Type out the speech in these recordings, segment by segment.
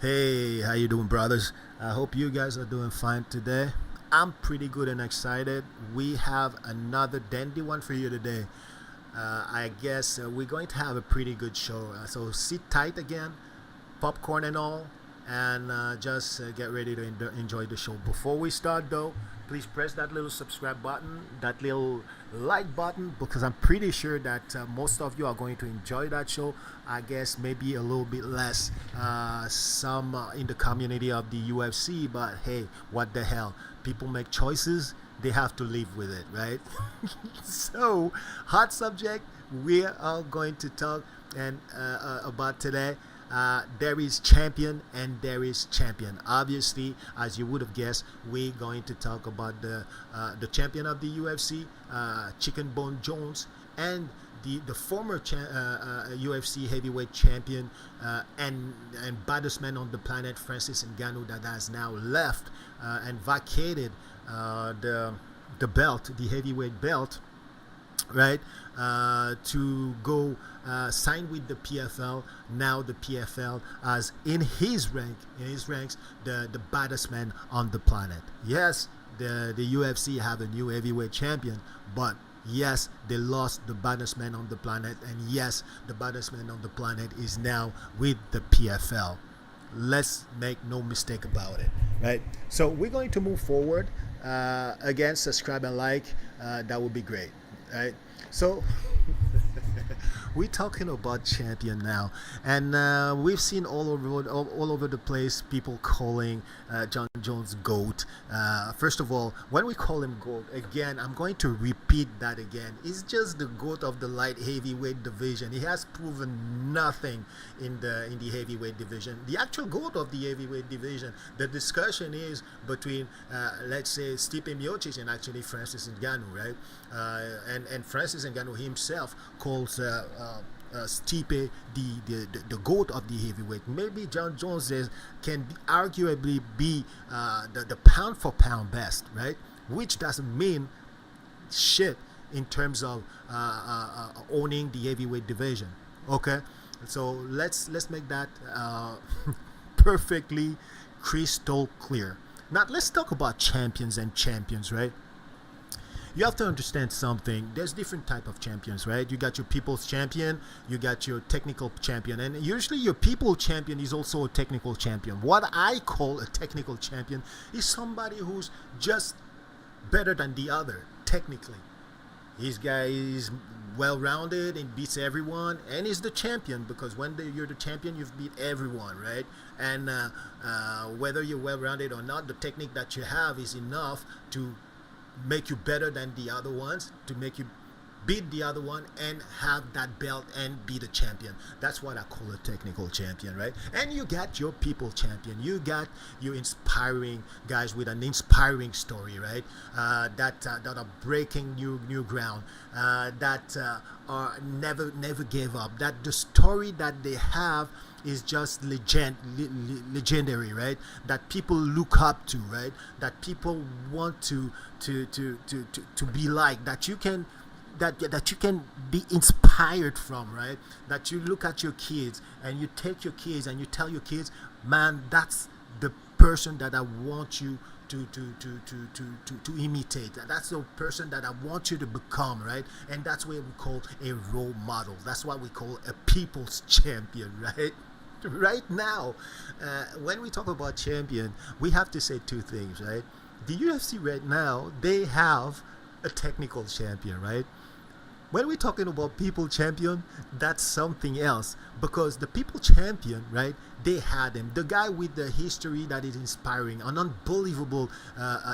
Hey, how you doing, brothers? I hope you guys are doing fine today. I'm pretty good and excited. We have another dandy one for you today. I guess we're going to have a pretty good show. So sit tight again, popcorn and all, and just get ready to enjoy the show. Before we start, though, please press that little subscribe button, that little like button, because I'm pretty sure that most of you are going to enjoy that show. I guess maybe a little bit less some in the community of the UFC, but hey, what the hell? People make choices, they have to live with it, right? So, hot subject we are going to talk and about today. There is champion and there is champion. Obviously, as you would have guessed, we're going to talk about the champion of the UFC, Chicken Bone Jones, and the former UFC heavyweight champion and baddest man on the planet, Francis Ngannou, that has now left and vacated the belt, the heavyweight belt, right? To go sign with the PFL. Now the PFL as in his ranks, the baddest man on the planet. Yes, the UFC have a new heavyweight champion, but yes, they lost the baddest man on the planet, and yes, the baddest man on the planet is now with the PFL. Let's make no mistake about it, right? So we're going to move forward. Again, subscribe and like. That would be great, right? So we're talking about champion now, and we've seen all over the place people calling Jon Jones GOAT. First of all, when we call him GOAT, again, I'm going to repeat that again. He's just the GOAT of the light heavyweight division. He has proven nothing in the heavyweight division. The actual GOAT of the heavyweight division. The discussion is between let's say Stipe Miocic and actually Francis Ngannou, right? And Francis Ngannou himself calls Stipe the GOAT of the heavyweight. Maybe Jon Jones can arguably be the pound for pound best, right? Which doesn't mean shit in terms of owning the heavyweight division. Okay, so let's make that perfectly crystal clear. Now let's talk about champions and champions, right? You have to understand something. There's different type of champions, right? You got your people's champion, you got your technical champion, and usually your people champion is also a technical champion. What I call a technical champion is somebody who's just better than the other technically. This guy is well-rounded and beats everyone, and is the champion, because when you're the champion, you've beat everyone, right? And whether you're well-rounded or not, the technique that you have is enough to make you better than the other ones, to make you beat the other one and have that belt and be the champion. That's what I call a technical champion, right? And you got your people champion. You got your inspiring guys with an inspiring story, right? That are breaking new ground. That are never gave up. That the story that they have is just legendary, right? That people look up to, right? That people want to be like. That you can be inspired from, right? That you look at your kids and you take your kids and you tell your kids, man, that's the person that I want you to imitate. That's the person that I want you to become, right? And that's what we call a role model. That's what we call a people's champion, right? Right now, when we talk about champion, we have to say two things, right? The UFC right now, they have a technical champion, right? When we're talking about people champion, that's something else, because the people champion, right, they had him, the guy with the history that is inspiring, an unbelievable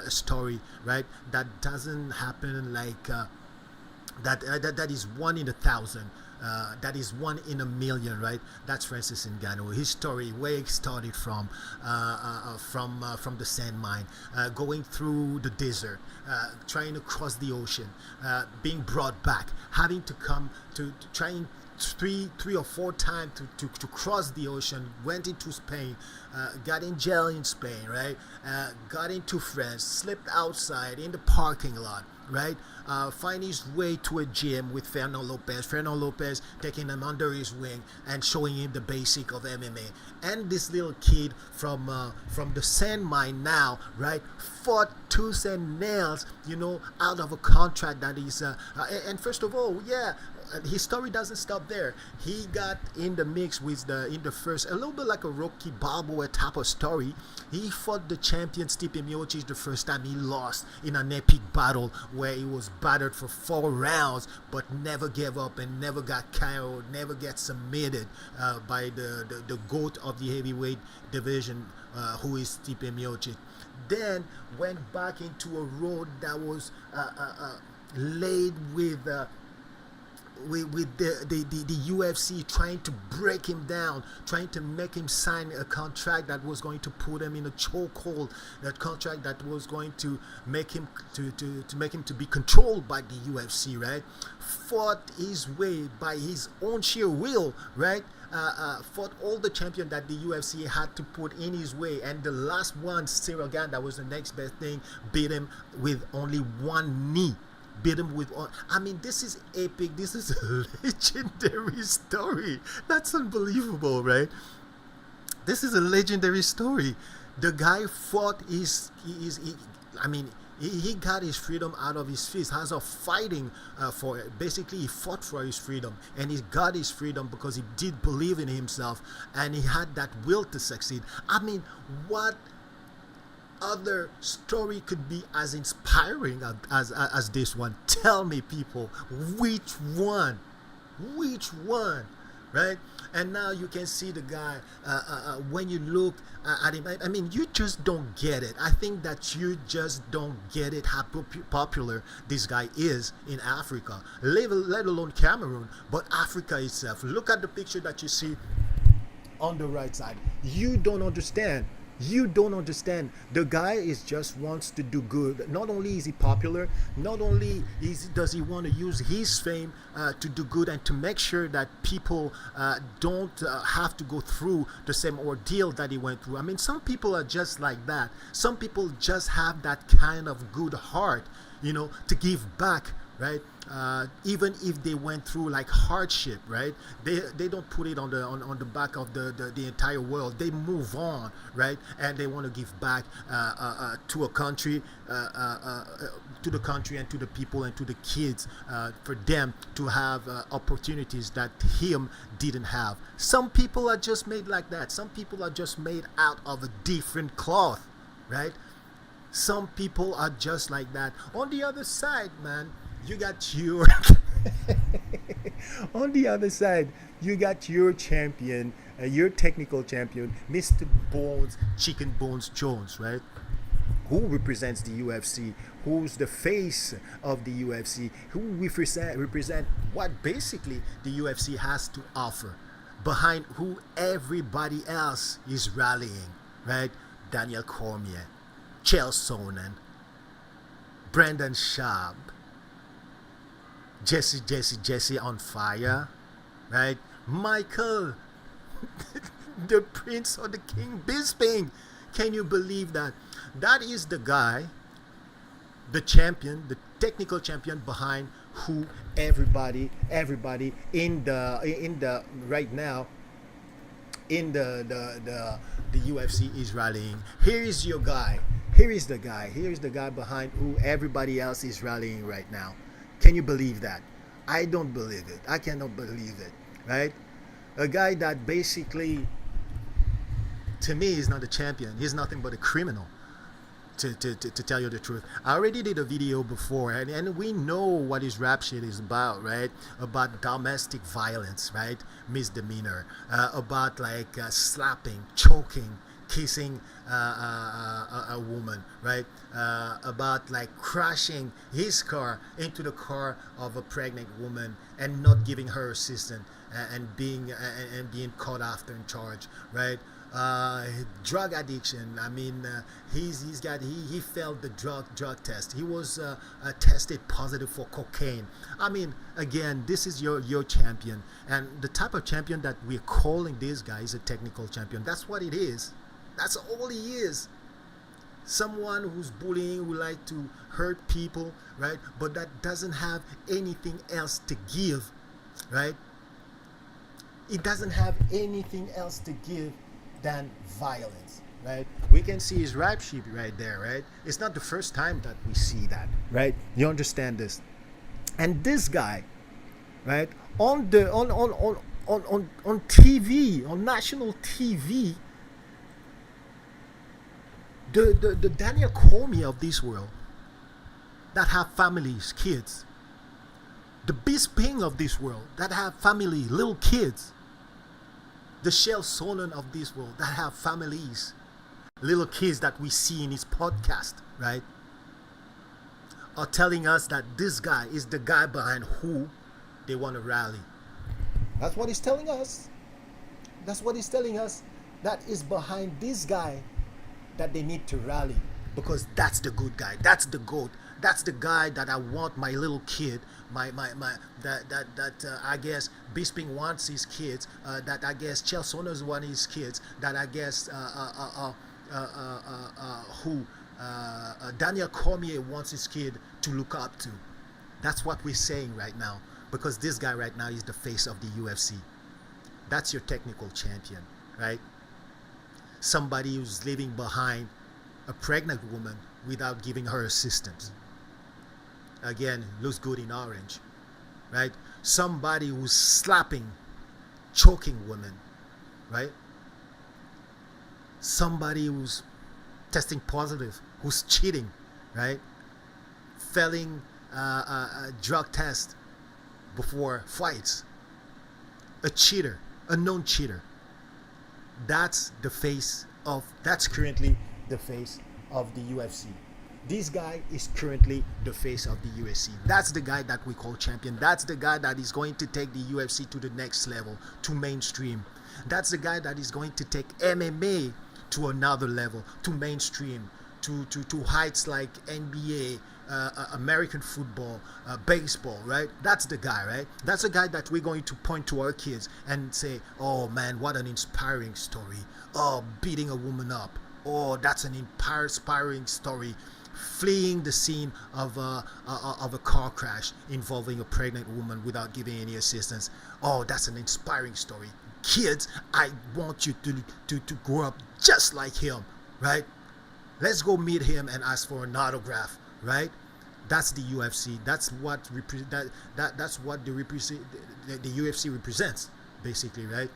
story, right, that doesn't happen like that is one in a thousand. That is one in a million, right? That's Francis Ngannou. His story, where he started from the sand mine, going through the desert, trying to cross the ocean, being brought back, having to come to trying three or four times to cross the ocean, went into Spain, got in jail in Spain, right? Got into France, slipped outside in the parking lot, right? Find his way to a gym with Fernando Lopez. Fernando Lopez taking him under his wing and showing him the basic of MMA. And this little kid from the sand mine now, right, fought tooth and nails, out of a contract that is. And first of all, yeah. His story doesn't stop there. He got in the mix with in the first, a little bit like a Rocky Balboa type of story. He fought the champion Stipe Miocic the first time. He lost in an epic battle where he was battered for 4 rounds, but never gave up and never got KO'd, never get submitted by the GOAT of the heavyweight division, who is Stipe Miocic. Then went back into a road that was laid with the UFC trying to break him down, trying to make him sign a contract that was going to put him in a chokehold, that contract that was going to make him to be controlled by the UFC, right? Fought his way by his own sheer will, right? Fought all the champion that the UFC had to put in his way, and the last one, Cyril Gane, that was the next best thing, beat him with only one knee. Beat him with one. I mean, this is epic. This is a legendary story. That's unbelievable, right? This is a legendary story. The guy fought he got his freedom out of his fist. As of fighting basically he fought for his freedom, and he got his freedom because he did believe in himself, and he had that will to succeed. I mean, what other story could be as inspiring as this one? Tell me, people, which one, right? And now you can see the guy, when you look at him, I mean, you just don't get it. I think that you just don't get it how popular this guy is in Africa, let alone Cameroon, but Africa itself. Look at the picture that you see on the right side. You don't understand. The guy just wants to do good. Not only is he popular, not only does he want to use his fame to do good and to make sure that people don't have to go through the same ordeal that he went through. I mean, some people are just like that. Some people just have that kind of good heart, to give back, right? Even if they went through like hardship, right? They don't put it on the back of the entire world. They move on, right? And they want to give back to a country, to the country and to the people and to the kids, for them to have opportunities that him didn't have. Some people are just made like that. Some people are just made out of a different cloth, right? Some people are just like that. On the other side, man, you got your on the other side, you got your champion, your technical champion, Mr. Bones, Chicken Bones Jones, right? Who represents the UFC, who's the face of the UFC, who represent what basically the UFC has to offer, behind who everybody else is rallying, right? Daniel Cormier, Chael Sonnen, Brendan Schaub, Jesse on fire, right? Michael, the Prince or the King Bisping. Can you believe that? That is the guy, the champion, the technical champion behind who everybody in the right now in the UFC is rallying. Here is your guy. Here is the guy behind who everybody else is rallying right now. Can you believe that? I don't believe it. I cannot believe it, right? A guy that basically, to me, is not a champion. He's nothing but a criminal, to tell you the truth. I already did a video before, and we know what his rap shit is about, right? About domestic violence, right? Misdemeanor. About like slapping, choking, kissing a woman, right? About like crashing his car into the car of a pregnant woman and not giving her assistance, and being caught after in charge, right? Drug addiction. I mean, he failed the drug test. He was tested positive for cocaine. I mean, again, this is your champion, and the type of champion that we're calling this guy is a technical champion. That's what it is. That's all he is. someone who's bullying, who like to hurt people, right? But that doesn't have anything else to give, right? It doesn't have anything else to give than violence, right? We can see his rap sheet right there, right? It's not the first time that we see that, right? You understand this? And this guy, right, on the on TV, on national TV, the Daniel Comey of this world that have families, kids, the Bisping of this world that have family, little kids, the Shell Sonnen of this world that have families, little kids that we see in his podcast, right, are telling us that this guy is the guy behind who they want to rally. That's what he's telling us. That's what he's telling us. That is behind this guy that they need to rally, because that's the good guy. That's the GOAT. That's the guy that I want my little kid, I guess Bisping wants his kids, that I guess Chelsonas want his kids, that I guess Daniel Cormier wants his kid to look up to. That's what we're saying right now, because this guy right now is the face of the UFC. That's your technical champion, right? Somebody who's leaving behind a pregnant woman without giving her assistance. Again, looks good in orange, right? Somebody who's slapping, choking women, right? Somebody who's testing positive, who's cheating, right? Failing a drug test before fights. A cheater, a known cheater. That's currently the face of the UFC. This guy is currently the face of the UFC. That's the guy that we call champion. That's the guy that is going to take the UFC to the next level, to mainstream. That's the guy that is going to take MMA to another level, to mainstream, to heights like NBA, American football, baseball, right? That's the guy, right? That's the guy that we're going to point to our kids and say, oh man, what an inspiring story. Oh, beating a woman up. Oh, that's an inspiring story. Fleeing the scene of a car crash involving a pregnant woman without giving any assistance. Oh, that's an inspiring story. Kids, I want you to grow up just like him, right? Let's go meet him and ask for an autograph, right? That's the UFC. That's what that's what the UFC represents, basically, right?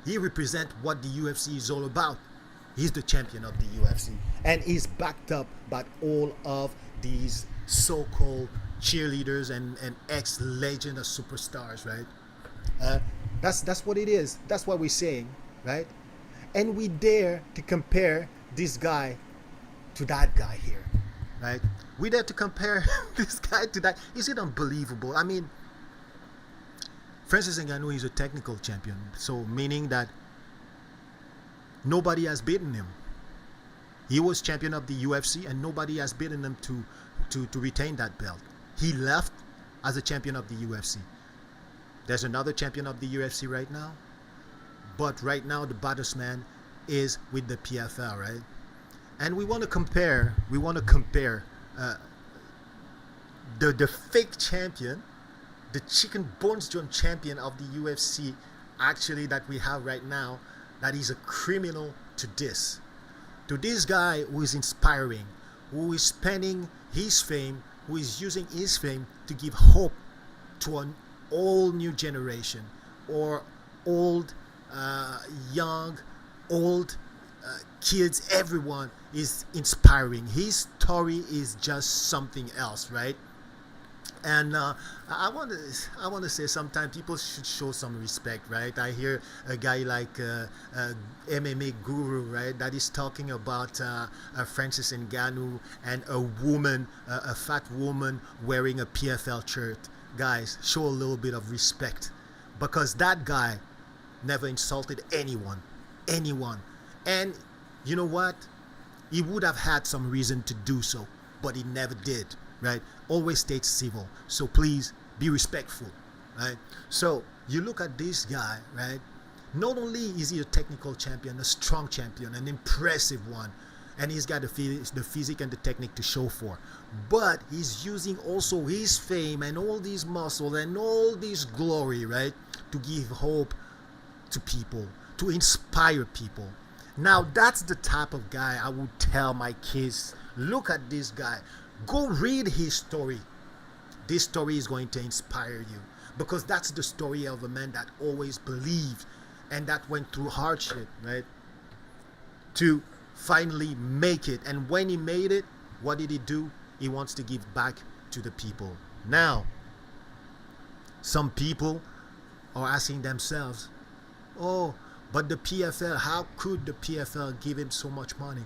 He represents what the UFC is all about. He's the champion of the UFC, and he's backed up by all of these so-called cheerleaders and ex-legend of superstars, right? That's what it is. That's what we're saying, right? And we dare to compare this guy to that guy here, right? We dare to compare this guy to that. Is it unbelievable? I mean, Francis Ngannou is a technical champion, so meaning that nobody has beaten him. He was champion of the UFC, and nobody has beaten him to retain that belt. He left as a champion of the UFC. There's another champion of the UFC right now, but right now the baddest man is with the PFL, right? And we want to compare the fake champion, the chicken bones John champion of the UFC, actually, that we have right now, that is a criminal to this guy who is inspiring, who is spending his fame, who is using his fame to give hope to an all new generation, or old, young, old, kids. Everyone is inspiring. His story is just something else, right? And I want to say, sometimes people should show some respect, right? I hear a guy like MMA Guru, right, that is talking about Francis Ngannou and a woman, a fat woman wearing a PFL shirt. Guys, show a little bit of respect, because that guy never insulted anyone. And you know what? He would have had some reason to do so, but he never did, right? Always stayed civil. So please be respectful, right? So you look at this guy, right? Not only is he a technical champion, a strong champion, an impressive one, and he's got the physique and the technique to show for. But he's using also his fame and all these muscles and all this glory, right, to give hope to people, to inspire people. Now that's the type of guy I would tell my kids, look at this guy, go read his story. This story is going to inspire you, because that's the story of a man that always believed and that went through hardship, right, to finally make it. And when he made it, what did he do? He wants to give back to the people. Now, some people are asking themselves, oh, but the PFL, how could the PFL give him so much money?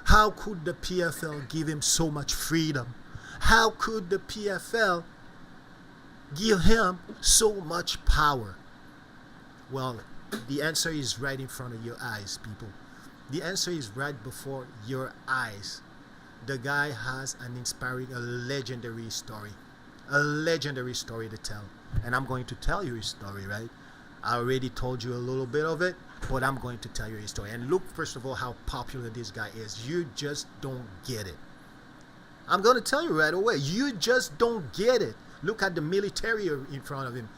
How could the PFL give him so much freedom? How could the PFL give him so much power? Well, the answer is right in front of your eyes, people. The answer is right before your eyes. The guy has an inspiring, a legendary story to tell. And I'm going to tell you his story, right? I already told you a little bit of it, but I'm going to tell you his story. And look, first of all, how popular this guy is. You just don't get it. I'm going to tell you right away. You just don't get it. Look at the military in front of him.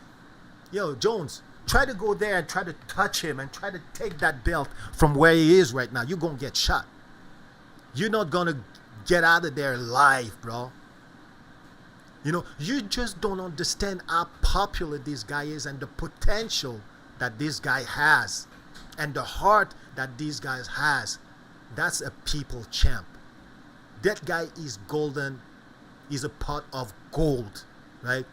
Yo, Jones, try to go there and try to touch him and try to take that belt from where he is right now. You're going to get shot. You're not going to get out of there alive, bro. You know, you just don't understand how popular this guy is and the potential that this guy has and the heart that this guy has. That's a people champ. That guy is golden. He's a pot of gold, right?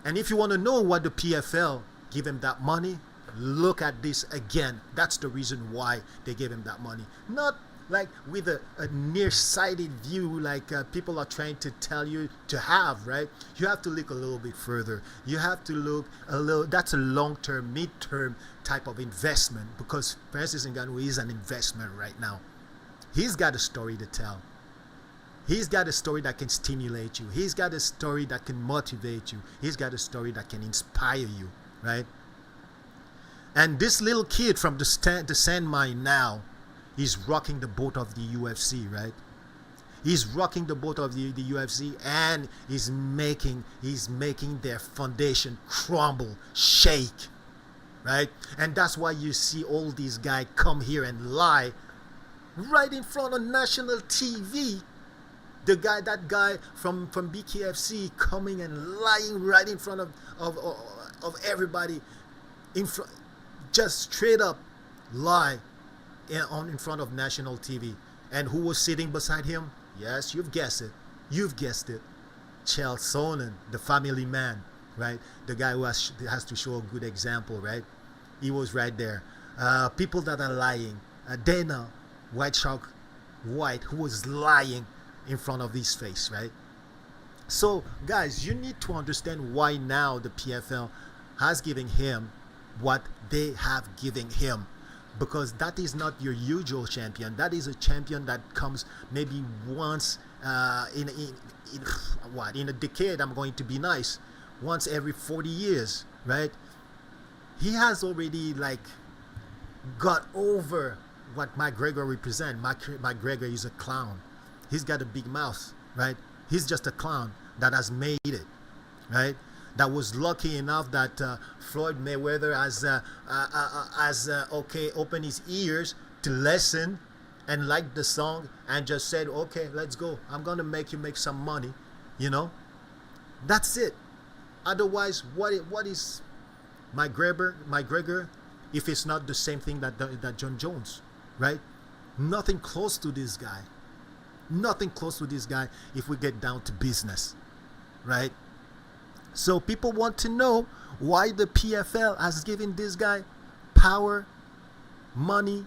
And if you want to know what the PFL give him that money, look at this again. That's the reason why they gave him that money. Not like with a nearsighted view like people are trying to tell you to have, right? You have to look a little bit further. You have to look a little, that's a long-term, mid-term type of investment, because Francis Ngannou is an investment right now. He's got a story to tell. He's got a story that can stimulate you. He's got a story that can motivate you. He's got a story that can inspire you, right? And this little kid from the sand mine now, he's rocking the boat of the UFC, right? He's rocking the boat of the UFC, and he's making their foundation crumble, shake, right? And that's why you see all these guys come here and lie right in front of national TV. That guy from BKFC coming and lying right in front of everybody, just straight up lie in front of national TV. And who was sitting beside him? Yes, you've guessed it. You've guessed it. Chael Sonnen, the family man, right? The guy who has to show a good example, right? He was right there. People that are lying. Dana White Shark White, who was lying in front of his face, right? So, guys, you need to understand why now the PFL has given him what they have given him. Because that is not your usual champion. That is a champion that comes maybe once in a decade. I'm going to be nice. Once every 40 years, right? He has already got over what McGregor represents. McGregor is a clown. He's got a big mouth, right? He's just a clown that has made it, right? That was lucky enough that Floyd Mayweather has opened his ears to listen and like the song and just said, okay, let's go. I'm going to make you make some money, you know? That's it. Otherwise, what is McGregor if it's not the same thing that Jon Jones, right? Nothing close to this guy. Nothing close to this guy if we get down to business, right? So people want to know why the PFL has given this guy power, money,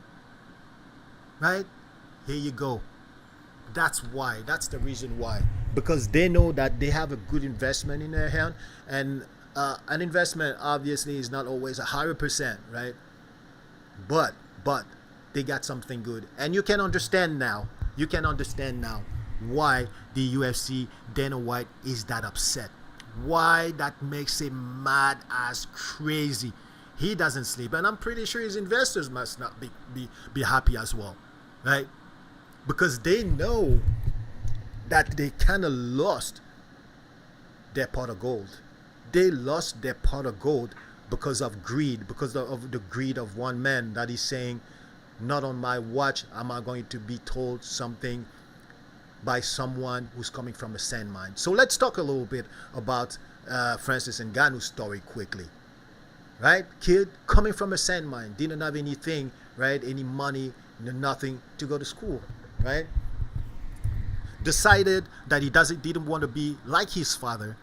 right? Here you go. That's why. That's the reason why. Because they know that they have a good investment in their hand, and an investment obviously is not always 100%, right? But they got something good, and you can understand now. You can understand now why the UFC Dana White is that upset. Why that makes him mad as crazy. He doesn't sleep, and I'm pretty sure his investors must not be happy as well, right? because they know that they kind of lost their pot of gold. They lost their pot of gold because of greed, because of the greed of one man that is saying, not on my watch am I going to be told something by someone who's coming from a sand mine. So let's talk a little bit about Francis Ngannou's story quickly. Right? Kid coming from a sand mine, didn't have anything, right? Any money, nothing to go to school, right? Decided that he didn't want to be like his father,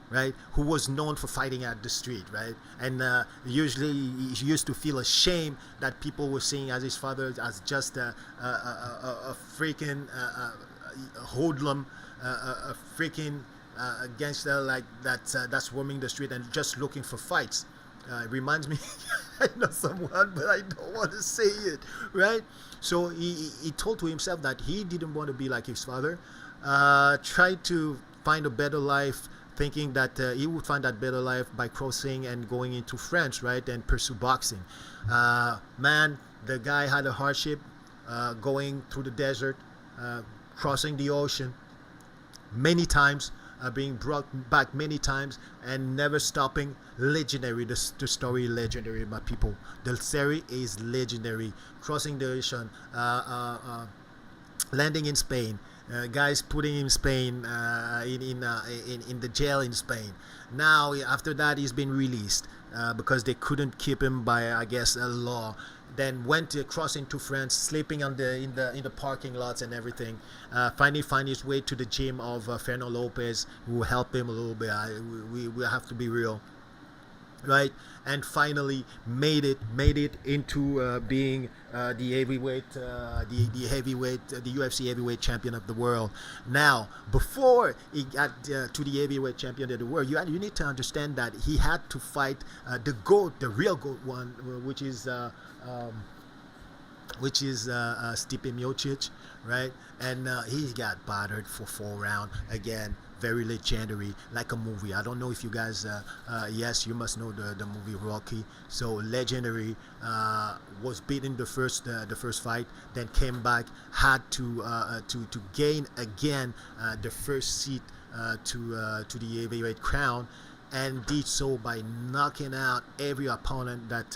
right? Who was known for fighting at the street, right? And usually he used to feel ashamed that people were seeing as his father as just a freaking hoodlum, a freaking gangster like that's roaming the street and just looking for fights. It reminds me, I know someone, but I don't want to say it, right? So he told to himself that he didn't want to be like his father, tried to find a better life, thinking that he would find that better life by crossing and going into France, right, and pursue boxing. Man, the guy had a hardship going through the desert, crossing the ocean many times, being brought back many times and never stopping. Legendary, the story legendary, my people. The series is legendary. Crossing the ocean, landing in Spain, guys putting him in Spain, in the jail in Spain. Now after that he's been released because they couldn't keep him by, I guess, a law. Then went across into France, sleeping in the parking lots and everything. Finally find his way to the gym of Fernando Lopez, who helped him a little bit. We have to be real, right? And finally made it into being the heavyweight, the heavyweight, the UFC heavyweight champion of the world. Now, before he got to the heavyweight champion of the world, you need to understand that he had to fight the GOAT, the real GOAT one, which is Stipe Miocic, right? And he got battered for 4 rounds. Again, very legendary, like a movie. I don't know if you guys, yes, you must know the movie Rocky. So legendary, was beaten the first fight, then came back, had to gain again the first seat to the heavyweight crown, and did so by knocking out every opponent that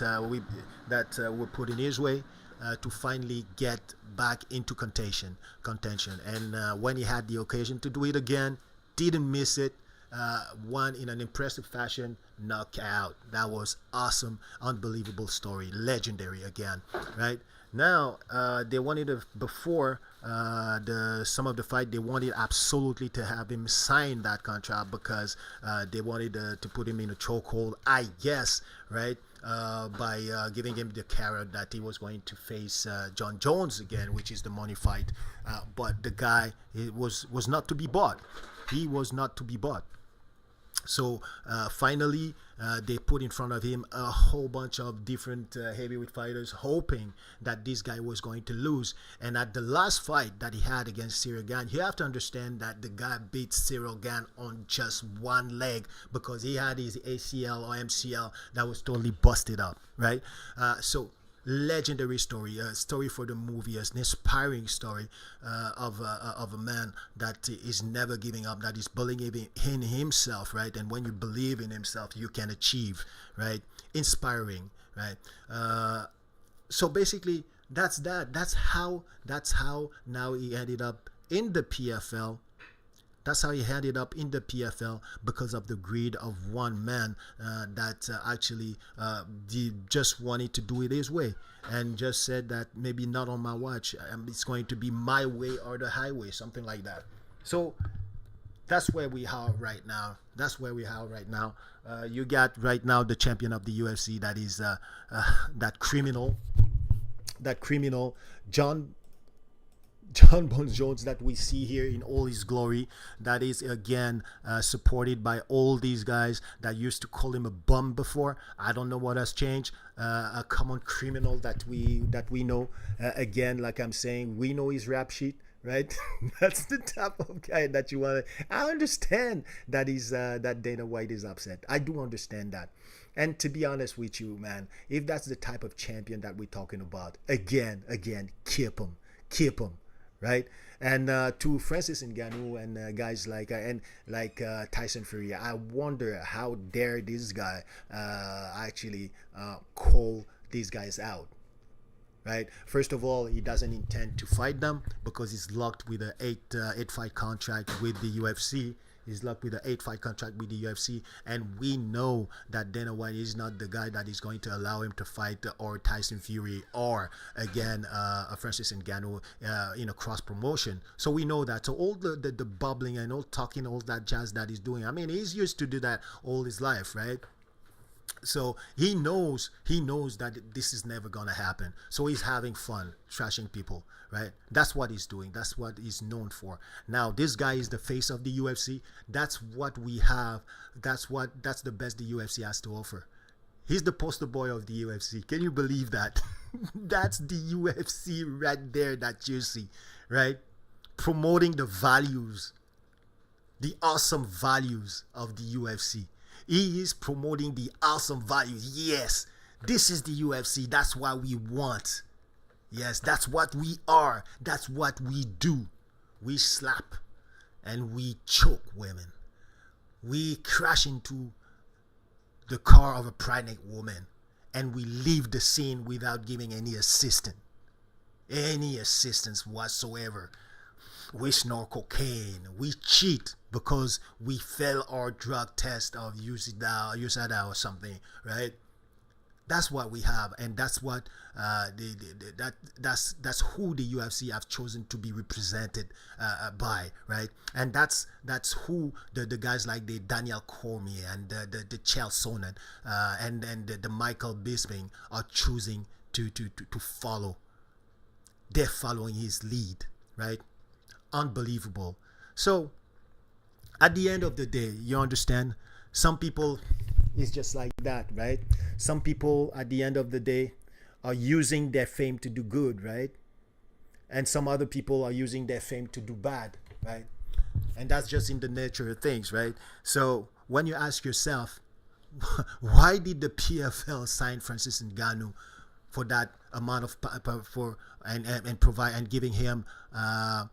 were put in his way, to finally get back into contention. And when he had the occasion to do it again, didn't miss it. Won in an impressive fashion, knockout. That was awesome, unbelievable story, legendary again, right? Now they wanted to, before some of the fight, they wanted absolutely to have him sign that contract because they wanted to put him in a chokehold, I guess, right? By giving him the carrot that he was going to face Jon Jones again, which is the money fight. But the guy was not to be bought. He was not to be bought. So finally, they put in front of him a whole bunch of different heavyweight fighters, hoping that this guy was going to lose. And at the last fight that he had against Ciryl Gane, you have to understand that the guy beat Ciryl Gane on just one leg because he had his ACL or MCL that was totally busted up, right? So legendary story, a story for the movie, an inspiring story of a man that is never giving up, that is believing in himself, right? And when you believe in himself, you can achieve, right? Inspiring, right? So basically, that's that. That's how now he ended up in the PFL. That's how he ended up in the PFL, because of the greed of one man that actually just wanted to do it his way, and just said that maybe not on my watch, it's going to be my way or the highway, something like that. So that's where we are right now. You got right now the champion of the UFC, that is that criminal Jon Jones that we see here in all his glory, that is again supported by all these guys that used to call him a bum before. I don't know what has changed. A common criminal that we know. Again, like I'm saying, we know his rap sheet, right? That's the type of guy that you want to. I understand that that Dana White is upset. I do understand that. And to be honest with you, man, if that's the type of champion that we're talking about, again, keep him. right? And to Francis Ngannou and guys like Tyson Fury, I wonder how dare this guy actually call these guys out, right? First of all, he doesn't intend to fight them because he's locked with an eight fight contract with the UFC. He's locked with an 8-fight contract with the UFC, and we know that Dana White is not the guy that is going to allow him to fight or Tyson Fury or again Francis Ngannou in a cross promotion. So we know that. So all the bubbling and all talking, all that jazz that he's doing. I mean, he's used to do that all his life, right? So he knows that this is never gonna happen. So he's having fun trashing people, right? That's what he's doing. That's what he's known for. Now this guy is the face of the UFC. That's what we have. That's the best the UFC has to offer. He's the poster boy of the UFC. Can you believe that? That's the UFC right there that you see, right? Promoting the values, the awesome values of the UFC. He is promoting the awesome values. Yes, this is the UFC. That's what we want. Yes, that's what we are. That's what we do. We slap and we choke women. We crash into the car of a pregnant woman and we leave the scene without giving any assistance whatsoever. We snort cocaine. We cheat because we fail our drug test of USADA or something, right? That's what we have, and that's what that's who the UFC have chosen to be represented by, right? And that's who the guys like the Daniel Cormier and the Chael Sonnen and the Michael Bisping are choosing to follow. They're following his lead, right? Unbelievable. So at the end of the day, you understand, some people is just like that, right? Some people at the end of the day are using their fame to do good, right? And some other people are using their fame to do bad, right? And that's just in the nature of things, right? So when you ask yourself, why did the PFL sign Francis Ngannou for that amount of and provide and giving him the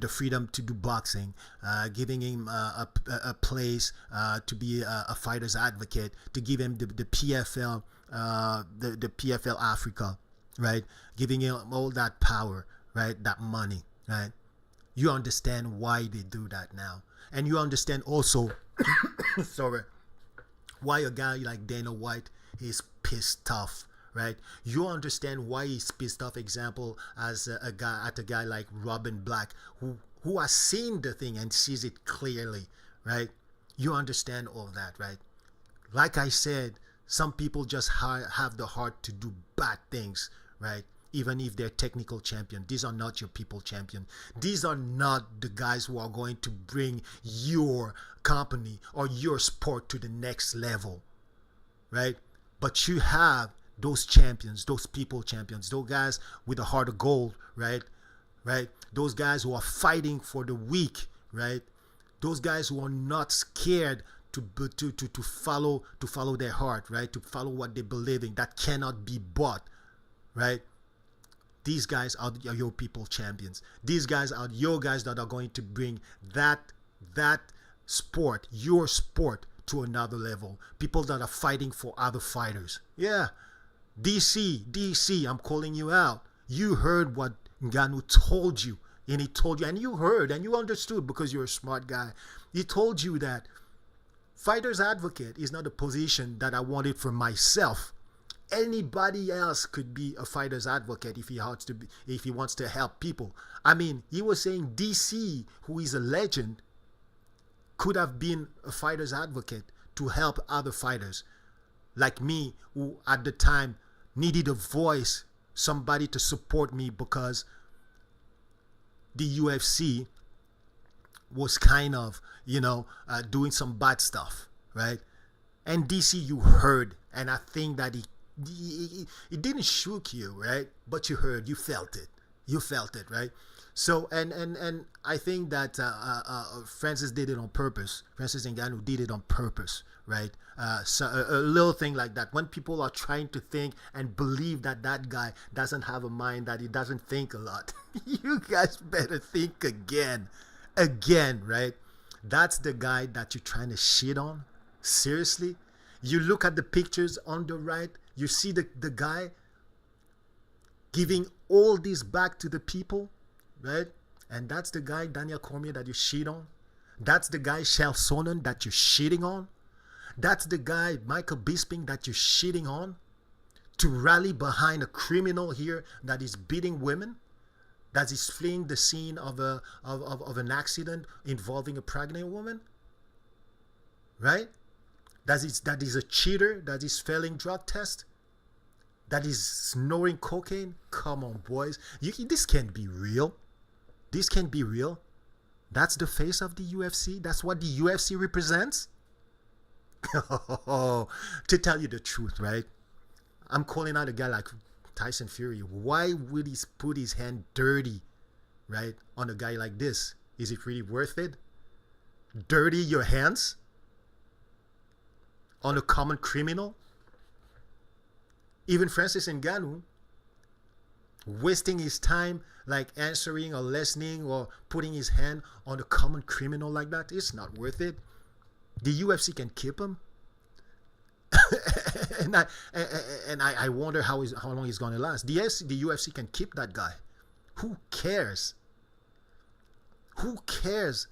freedom to do boxing, giving him a place to be a fighter's advocate, to give him the PFL, the PFL Africa, right? Giving him all that power, right? That money, right? You understand why they do that now. And you understand also, sorry, why a guy like Dana White is pissed off, right? You understand why he's pissed off. Example, as a guy like Robin Black, who has seen the thing and sees it clearly, right? You understand all that, right? Like I said, some people just have the heart to do bad things, right? Even if they're technical champion. These are not your people champion. These are not the guys who are going to bring your company or your sport to the next level, right? But you have those champions, those people champions, those guys with a heart of gold, right? Those guys who are fighting for the weak, right? Those guys who are not scared to follow their heart, right? To follow what they believe in, that cannot be bought, right? These guys are your people champions. These guys are your guys that are going to bring that sport, your sport, to another level. People that are fighting for other fighters. Yeah. DC, I'm calling you out. You heard what Ngannou told you. And he told you, and you heard, and you understood because you're a smart guy. He told you that fighter's advocate is not a position that I wanted for myself. Anybody else could be a fighter's advocate if he wants to help people. I mean, he was saying DC, who is a legend, could have been a fighter's advocate to help other fighters like me, who at the time needed a voice, somebody to support me because the UFC was kind of, doing some bad stuff, right? And DC, you heard, and I think that it didn't shook you, right? But you heard, you felt it, You felt it, right? So and I think that Francis did it on purpose. Francis Ngannou did it on purpose, right? So a little thing like that. When people are trying to think and believe that that guy doesn't have a mind, that he doesn't think a lot, you guys better think again, right? That's the guy that you're trying to shit on. Seriously, you look at the pictures on the right. You see the guy giving all this back to the people, right? And that's the guy, Daniel Cormier, that you shit on. That's the guy, Chael Sonnen, that you're shitting on. That's the guy, Michael Bisping, that you're shitting on. To rally behind a criminal here that is beating women, that is fleeing the scene of an accident involving a pregnant woman, right? That is a cheater, that is failing drug test, that is snorting cocaine. Come on, boys. This can't be real. This can't be real. That's the face of the UFC. That's what the UFC represents. To tell you the truth, right? I'm calling out a guy like Tyson Fury. Why would he put his hand dirty, right, on a guy like this? Is it really worth it? Dirty your hands on a common criminal? Even Francis Ngannou wasting his time like answering or listening or putting his hand on a common criminal like that, it's not worth it. The UFC can keep him. and I wonder how long he's going to last. The UFC can keep that guy. Who cares? Who cares?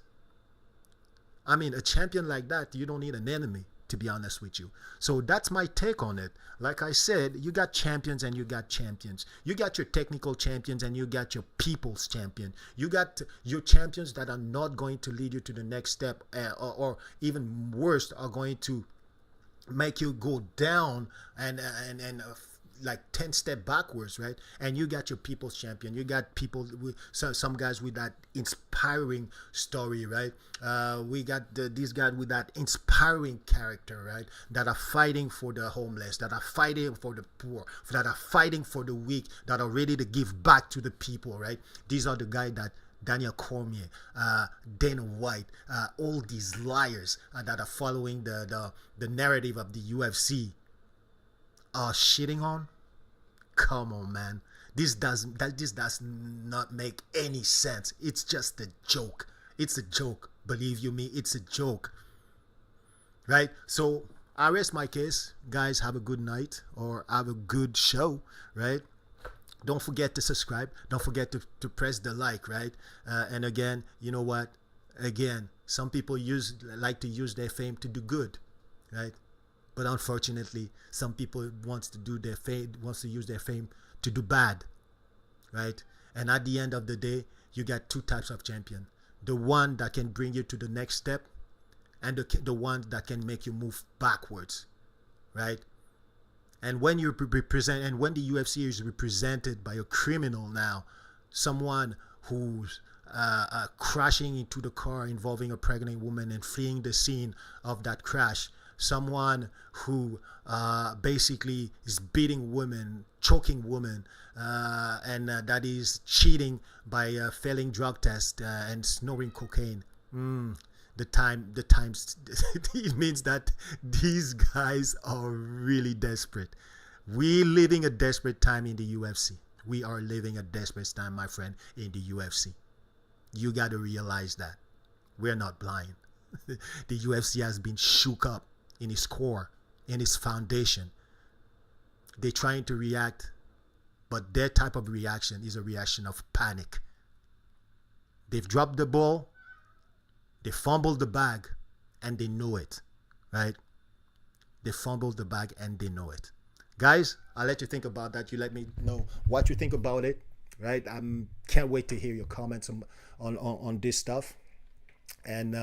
I mean, a champion like that, you don't need an enemy, to be honest with you. So that's my take on it. Like I said, you got champions and you got champions. You got your technical champions and you got your people's champion. You got your champions that are not going to lead you to the next step, or even worse, are going to make you go down and like 10 step backwards, right? And you got your people's champion. You got people with some guys with that inspiring story, right? We got these guys with that inspiring character, right? That are fighting for the homeless, that are fighting for the poor, that are fighting for the weak, that are ready to give back to the people, right? These are the guys that Daniel Cormier, Dana White, all these liars that are following the narrative of the UFC are shitting on. Come on, man. This does not make any sense. It's just a joke. It's a joke. Believe you me, it's a joke. Right? So I rest my case. Guys, have a good night or have a good show, right? Don't forget to subscribe. Don't forget to press the like, right? And again, you know what? Again, some people like to use their fame to do good, right? But unfortunately, some people wants to use their fame to do bad, right? And at the end of the day, you got two types of champion: the one that can bring you to the next step, and the one that can make you move backwards, right? And when you represent, and when the UFC is represented by a criminal now, someone who's crashing into the car involving a pregnant woman and fleeing the scene of that crash, someone who basically is beating women, choking women, and that is cheating by failing drug tests and snorting cocaine. The times it means that these guys are really desperate. We're living a desperate time in the UFC. We are living a desperate time, my friend, in the UFC. You got to realize that. We're not blind. The UFC has been shook up in its core, in its foundation. They're trying to react, but their type of reaction is a reaction of panic. They've dropped the ball, they fumbled the bag, and they know it, right? They fumbled the bag and they know it. Guys, I'll let you think about that. You let me know what you think about it, right? I can't wait to hear your comments on this stuff. And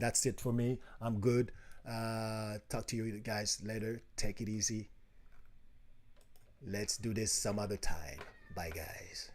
that's it for me. I'm good. Talk to you guys later. Take it easy. Let's do this some other time. Bye, guys.